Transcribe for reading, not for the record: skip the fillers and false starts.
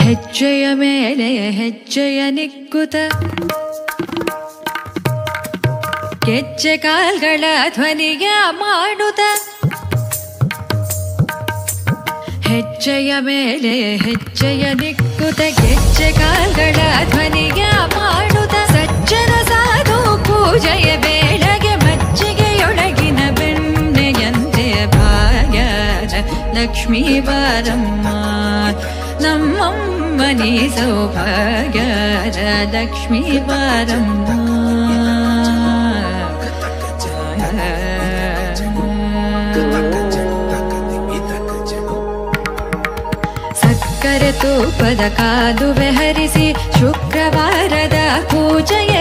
ಹೆಜ್ಜೆಯ ಮೇಲೆ ಹೆಜ್ಜೆಯ ನಿಕ್ಕುತ ಗೆಜ್ಜೆ ಕಾಲ್ಗಳ ಧ್ವನಿಯ ಮಾಡುತ್ತ ಹೆಜ್ಜೆಯ ಮೇಲೆ ಹೆಜ್ಜೆಯ ನಿಕ್ಕುತ ಗೆಜ್ಜೆ ಕಾಲ್ಗಳ ಧ್ವನಿಯ ಮಾಡುತ್ತ ಸಜ್ಜನ ಸಾಧು ಪೂಜೆಯ ಬೇಳೆಗೆ ಮಜ್ಜಿಗೆಯೊಳಗಿನ ಬೆಣ್ಣೆಯಂತೆ ಭಾಗ್ಯದ ಲಕ್ಷ್ಮೀ ಬಾರಮ್ಮ ನಮ್ಮಮ್ಮನಿ ಸೌಭಾಗ್ಯದ ಲಕ್ಷ್ಮೀ ಬಾರಮ್ಮ ಸಕ್ಕರೆ ತೂಪದ ಕಾದುವೆ ಹರಿಸಿ ಶುಕ್ರವಾರದ ಪೂಜೆಯ